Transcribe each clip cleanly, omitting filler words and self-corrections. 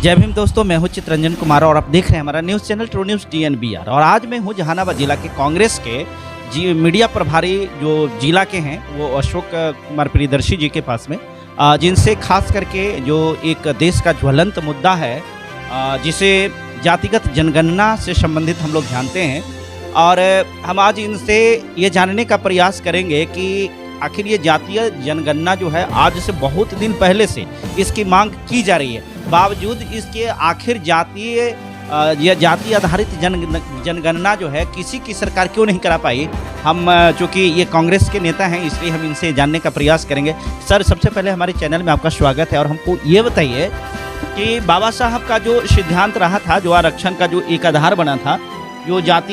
जय भीम दोस्तों, मैं हूं चित्रंजन कुमार और आप देख रहे हैं हमारा news channel true news DNBR। और आज मैं हूं जहानाबाद जिला के कांग्रेस के मीडिया प्रभारी जो जिला के हैं वो अशोक कुमार प्रियदर्शी जी के पास में, जिनसे खास करके जो एक देश का ज्वलंत मुद्दा है जिसे जातिगत जनगणना से संबंधित हम लोग जानते हैं। और हम आज इनसे ये जानने का प्रयास करेंगे कि आखिर ये जातीय जनगणना जो है आज से बहुत दिन पहले से इसकी मांग की जा रही है, बावजूद इसके आखिर जाति आधारित जनगणना जो है किसी की सरकार क्यों नहीं करा पाई। हम चूँकि ये कांग्रेस के नेता हैं इसलिए हम इनसे जानने का प्रयास करेंगे। सर, सबसे पहले हमारे चैनल में आपका स्वागत है और हमको ये बताइए कि बाबा साहब का जो सिद्धांत रहा था, जो आरक्षण का जो एक आधार बना था, जो जात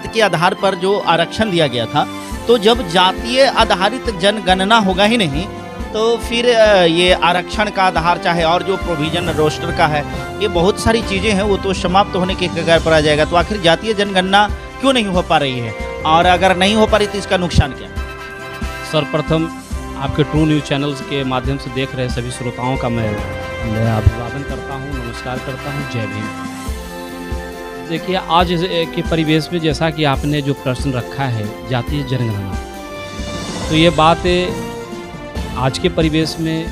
के आधार पर जो आरक्षण दिया गया था, तो जब जातीय आधारित जनगणना होगा ही नहीं तो फिर ये आरक्षण का आधार चाहे और जो प्रोविजन रोस्टर का है, ये बहुत सारी चीज़ें हैं, वो तो समाप्त होने के कगार पर आ जाएगा। तो आखिर जातीय जनगणना क्यों नहीं हो पा रही है और अगर नहीं हो पा रही तो इसका नुकसान क्या है? सर्वप्रथम आपके ट्रू न्यूज़ चैनल्स के माध्यम से देख रहे सभी श्रोताओं का मैं अभिवादन करता हूँ, नमस्कार करता हूँ। जय भीम। देखिए, आज के परिवेश में जैसा कि आपने जो प्रश्न रखा है जातीय जनगणना, तो ये बात आज के परिवेश में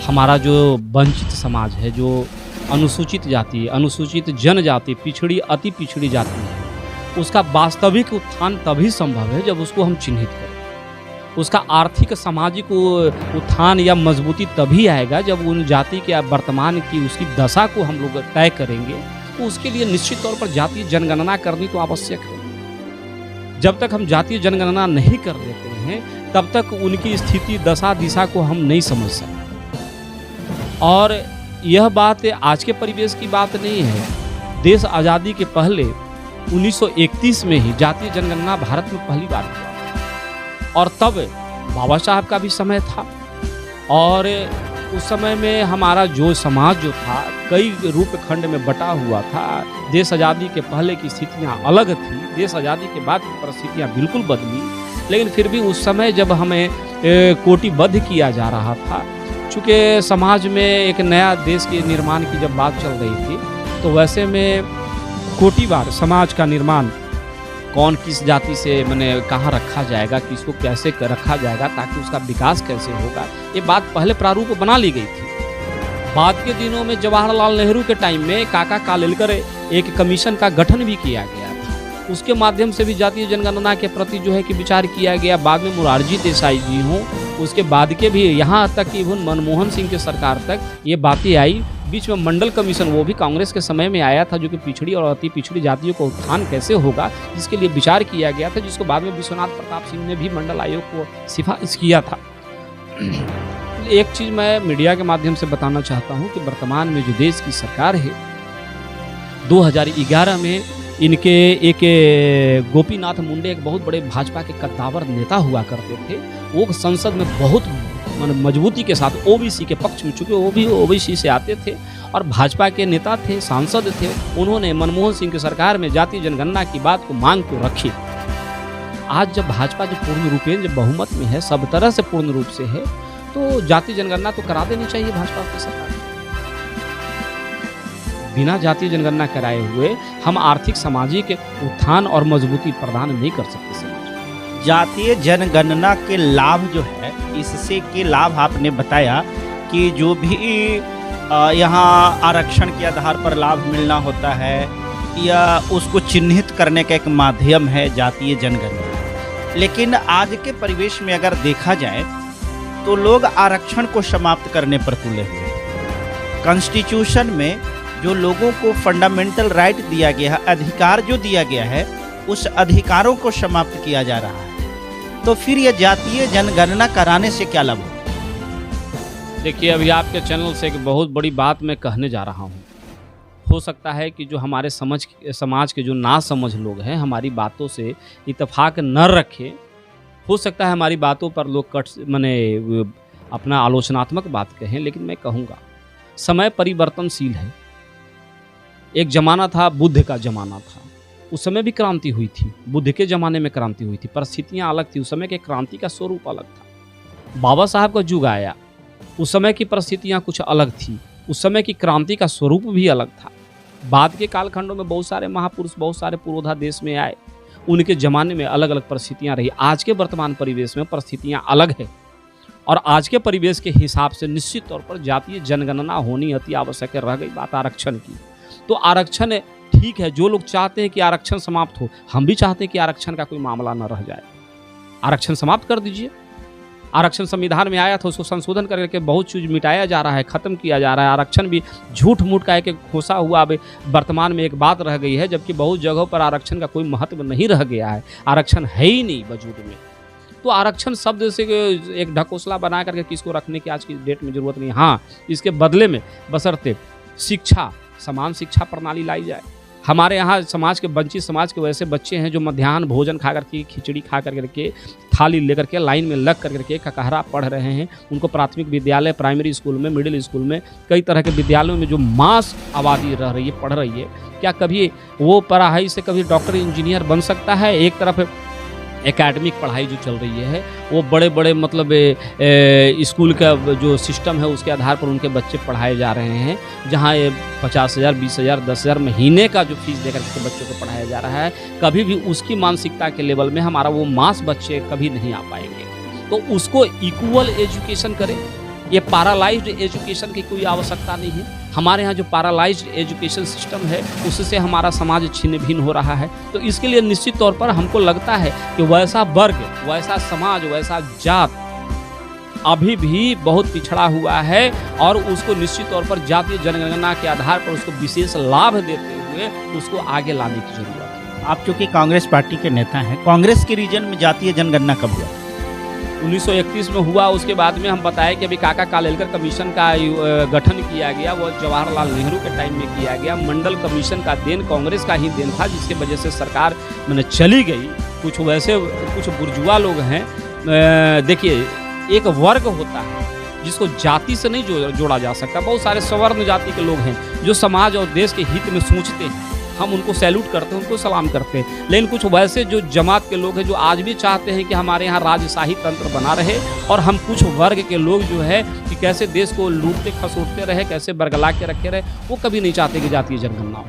हमारा जो वंचित समाज है, जो अनुसूचित जाति, अनुसूचित जनजाति, पिछड़ी अति पिछड़ी जाति है, उसका वास्तविक उत्थान तभी संभव है जब उसको हम चिन्हित करें। उसका आर्थिक सामाजिक उत्थान या मजबूती तभी आएगा जब उन जाति के वर्तमान की उसकी दशा को हम लोग तय करेंगे। तो उसके लिए निश्चित तौर पर जातीय जनगणना करनी तो आवश्यक है। जब तक हम जातीय जनगणना नहीं कर लेते हैं तब तक उनकी स्थिति दशा दिशा को हम नहीं समझ सकते। और यह बात आज के परिवेश की बात नहीं है। देश आज़ादी के पहले 1931 में ही जातीय जनगणना भारत में पहली बार हुआ और तब बाबा साहब का भी समय था। और उस समय में हमारा जो समाज जो था कई रूप खंड में बटा हुआ था। देश आज़ादी के पहले की स्थितियाँ अलग थी, देश आज़ादी के बाद की परिस्थितियाँ बिल्कुल बदली। लेकिन फिर भी उस समय जब हमें कोटिबद्ध किया जा रहा था, चूँकि समाज में एक नया देश के निर्माण की जब बात चल रही थी, तो वैसे में कोटिवार समाज का निर्माण कौन किस जाति से मैंने कहाँ रखा जाएगा, किसको कैसे रखा जाएगा, ताकि उसका विकास कैसे होगा, ये बात पहले प्रारूप बना ली गई थी। बाद के दिनों में जवाहरलाल नेहरू के टाइम में काका कालेलकर एक कमीशन का गठन भी किया गया था। उसके माध्यम से भी जातीय जनगणना के प्रति जो है कि विचार किया गया। बाद में मोरारजी देसाई जी हों, उसके बाद के भी यहाँ तक कि मनमोहन सिंह के सरकार तक ये बातें आई। बीच में मंडल कमीशन, वो भी कांग्रेस के समय में आया था, जो कि पिछड़ी और अति पिछड़ी जातियों का उत्थान कैसे होगा जिसके लिए विचार किया गया था, जिसको बाद में विश्वनाथ प्रताप सिंह ने भी मंडल आयोग को सिफारिश किया था। एक चीज़ मैं मीडिया के माध्यम से बताना चाहता हूँ कि वर्तमान में जो देश की सरकार है, 2011 में इनके एक गोपीनाथ मुंडे एक बहुत बड़े भाजपा के कद्दावर नेता हुआ करते थे। वो संसद में बहुत मजबूती के साथ ओबीसी के पक्ष में, चूँकि वो भी ओबीसी से आते थे और भाजपा के नेता थे, सांसद थे, उन्होंने मनमोहन सिंह की सरकार में जातीय जनगणना की बात को मांग को रखी। आज जब भाजपा जो पूर्ण रूपेण जब बहुमत में है, सब तरह से पूर्ण रूप से है, तो जातीय जनगणना तो करा देनी चाहिए भाजपा की सरकार। बिना जातीय जनगणना कराए हुए हम आर्थिक सामाजिक उत्थान और मजबूती प्रदान नहीं कर सकते समाज। जातीय जनगणना के लाभ जो है, इससे के लाभ आपने बताया कि जो भी यहाँ आरक्षण के आधार पर लाभ मिलना होता है या उसको चिन्हित करने का एक माध्यम है जातीय जनगणना। लेकिन आज के परिवेश में अगर देखा जाए तो लोग आरक्षण को समाप्त करने पर तुले हुए हैं। कॉन्स्टिट्यूशन में जो लोगों को फंडामेंटल राइट दिया गया है, अधिकार जो दिया गया है, उस अधिकारों को समाप्त किया जा रहा है। तो फिर यह जातीय जनगणना कराने से क्या लाभ होगा? देखिए, अभी आपके चैनल से एक बहुत बड़ी बात मैं कहने जा रहा हूँ। हो सकता है कि जो हमारे समाज के जो ना समझ लोग हैं हमारी बातों से इत्तेफाक न रखें। हो सकता है हमारी बातों पर लोग अपना आलोचनात्मक बात कहें, लेकिन मैं कहूँगा समय परिवर्तनशील है। एक ज़माना था, बुद्ध का ज़माना था, उस समय भी क्रांति हुई थी, बुद्ध के ज़माने में क्रांति हुई थी, परिस्थितियाँ अलग थी, उस समय के क्रांति का स्वरूप अलग था। बाबा साहब का युग आया, उस समय की परिस्थितियाँ कुछ अलग थी, उस समय की क्रांति का स्वरूप भी अलग था। बाद के कालखंडों में बहुत सारे महापुरुष, बहुत सारे पुरोधा देश में आए, उनके ज़माने में अलग अलग परिस्थितियाँ रही। आज के वर्तमान परिवेश में परिस्थितियाँ अलग है और आज के परिवेश के हिसाब से निश्चित तौर पर जातीय जनगणना होनी अति आवश्यक है। रह गई बात आरक्षण की, तो आरक्षण ठीक है, जो लोग चाहते हैं कि आरक्षण समाप्त हो, हम भी चाहते हैं कि आरक्षण का कोई मामला न रह जाए। आरक्षण समाप्त कर दीजिए। आरक्षण संविधान में आया था, उसको संशोधन करके बहुत चीज़ मिटाया जा रहा है, ख़त्म किया जा रहा है। आरक्षण भी झूठ मूठ का एक खोसा हुआ अब वर्तमान में एक बात रह गई है, जबकि बहुत जगहों पर आरक्षण का कोई महत्व नहीं रह गया है। आरक्षण है ही नहीं वजूद में। तो आरक्षण शब्द से एक ढकोसला बना करके किसको रखने की आज की डेट में ज़रूरत नहीं। हाँ, इसके बदले में बशर्ते शिक्षा, समान शिक्षा प्रणाली लाई जाए। हमारे यहाँ समाज के वंचित समाज के वैसे बच्चे हैं जो मध्याह्न भोजन खा करके, खिचड़ी खा करके, थाली लेकर के लाइन में लग करके ककहरा पढ़ रहे हैं। उनको प्राथमिक विद्यालय, प्राइमरी स्कूल में, मिडिल स्कूल में, कई तरह के विद्यालयों में जो मास आबादी रह रही है, पढ़ रही है, क्या कभी वो पढ़ाई से कभी डॉक्टर इंजीनियर बन सकता है? एक तरफ एकेडमिक पढ़ाई जो चल रही है वो बड़े बड़े मतलब स्कूल का जो सिस्टम है उसके आधार पर उनके बच्चे पढ़ाए जा रहे हैं, जहाँ 50,000, 20,000, 10,000 महीने का जो फीस देकर के बच्चों को पढ़ाया जा रहा है। कभी भी उसकी मानसिकता के लेवल में हमारा वो मास बच्चे कभी नहीं आ पाएंगे। तो उसको इक्वल एजुकेशन करें। ये पैरालाइज्ड एजुकेशन की कोई आवश्यकता नहीं है। हमारे यहाँ जो पैरालाइज्ड एजुकेशन सिस्टम है उससे हमारा समाज छिन्न भिन्न हो रहा है। तो इसके लिए निश्चित तौर पर हमको लगता है कि वैसा वर्ग, वैसा समाज, वैसा जात अभी भी बहुत पिछड़ा हुआ है और उसको निश्चित तौर पर जातीय जनगणना के आधार पर उसको विशेष लाभ देते हुए उसको आगे लाने की जरूरत है। आप चूंकि कांग्रेस पार्टी के नेता हैं, कांग्रेस के रीजन में जातीय जनगणना कब हुआ? 1931 में हुआ। उसके बाद में हम बताएं कि अभी काका कालेलकर कमीशन का गठन किया गया, वो जवाहरलाल नेहरू के टाइम में किया गया। मंडल कमीशन का देन कांग्रेस का ही देन था, जिसके वजह से सरकार मैंने चली गई। कुछ वैसे कुछ बुर्जुआ लोग हैं, देखिए एक वर्ग होता है जिसको जाति से नहीं जोड़ा जा सकता। बहुत सारे सवर्ण जाति के लोग हैं जो समाज और देश के हित में सोचते हैं, हम उनको सैल्यूट करते हैं, उनको सलाम करते हैं। लेकिन कुछ वैसे जो जमात के लोग हैं जो आज भी चाहते हैं कि हमारे यहाँ राजशाही तंत्र बना रहे और हम कुछ वर्ग के लोग जो है कि कैसे देश को लूटते खसोटते रहे, कैसे बरगला के रखे रहे, वो कभी नहीं चाहते कि जातीय जनगणना हो।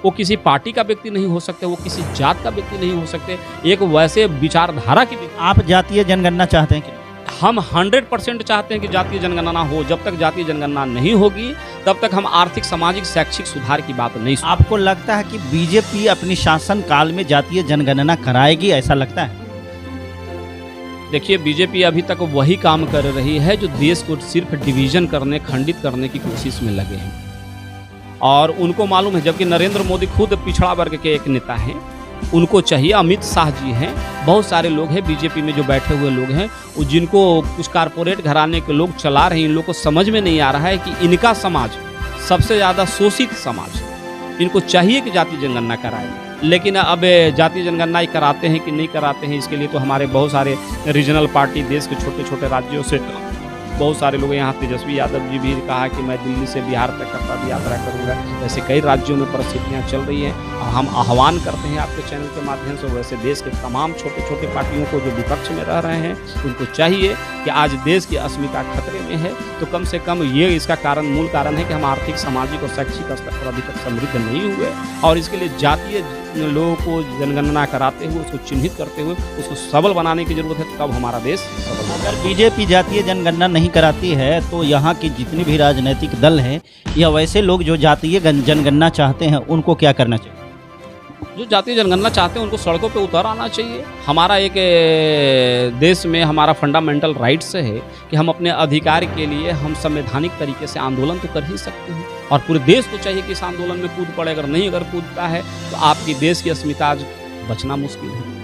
वो किसी पार्टी का व्यक्ति नहीं हो सकते, वो किसी जात का व्यक्ति नहीं हो सकते, एक वैसे विचारधारा के व्यक्ति। आप जातीय जनगणना चाहते हैं कि हम 100% चाहते हैं कि जातीय जनगणना हो। जब तक जातीय जनगणना नहीं होगी तब तक हम आर्थिक, सामाजिक, शैक्षिक सुधार की बात नहीं। आपको लगता है कि बीजेपी अपनी शासन काल में जातीय जनगणना कराएगी, ऐसा लगता है? देखिए, बीजेपी अभी तक वही काम कर रही है जो देश को सिर्फ डिवीजन करने, खंडित करने की कोशिश में लगे हैं। और उनको मालूम है, जबकि नरेंद्र मोदी खुद पिछड़ा वर्ग के एक नेता हैं, उनको चाहिए, अमित शाह जी हैं, बहुत सारे लोग हैं बीजेपी में जो बैठे हुए लोग हैं, जिनको कुछ कारपोरेट घराने के लोग चला रहे हैं। इन लोग को समझ में नहीं आ रहा है कि इनका समाज सबसे ज़्यादा शोषित समाज, इनको चाहिए कि जातीय जनगणना कराएं। लेकिन अब जातीय जनगणना कराते हैं कि नहीं कराते हैं, इसके लिए तो हमारे बहुत सारे रीजनल पार्टी, देश के छोटे छोटे राज्यों से बहुत सारे लोग, यहाँ तेजस्वी यादव जी भी कहा कि मैं दिल्ली से बिहार तक का पद यात्रा करूँगा। ऐसे कई राज्यों में परिस्थितियाँ चल रही हैं और हम आह्वान करते हैं आपके चैनल के माध्यम से, वैसे देश के तमाम छोटे छोटे पार्टियों को जो विपक्ष में रह रहे हैं, उनको चाहिए कि आज देश की अस्मिता खतरे में है, तो कम से कम ये इसका कारण, मूल कारण है कि हम आर्थिक, सामाजिक और शैक्षिक स्तर पर अभी तक समृद्ध नहीं हुए। और इसके लिए जातीय लोगों को जनगणना कराते हुए, उसको चिन्हित करते हुए उसको सबल बनाने की जरूरत है, तब हमारा देश सबल। अगर बीजेपी जातीय जनगणना नहीं कराती है तो यहाँ की जितनी भी राजनीतिक दल हैं या वैसे लोग जो जातीय जनगणना चाहते हैं, उनको क्या करना चाहिए? जो जातीय जनगणना चाहते हैं उनको सड़कों पे उतर आना चाहिए। हमारा एक देश में हमारा फंडामेंटल राइट्स है कि हम अपने अधिकार के लिए हम संवैधानिक तरीके से आंदोलन तो कर ही सकते हैं, और पूरे देश को चाहिए कि इस आंदोलन में कूद पड़े। अगर नहीं, अगर कूदता है तो आपकी देश की अस्मिता बचना मुश्किल है।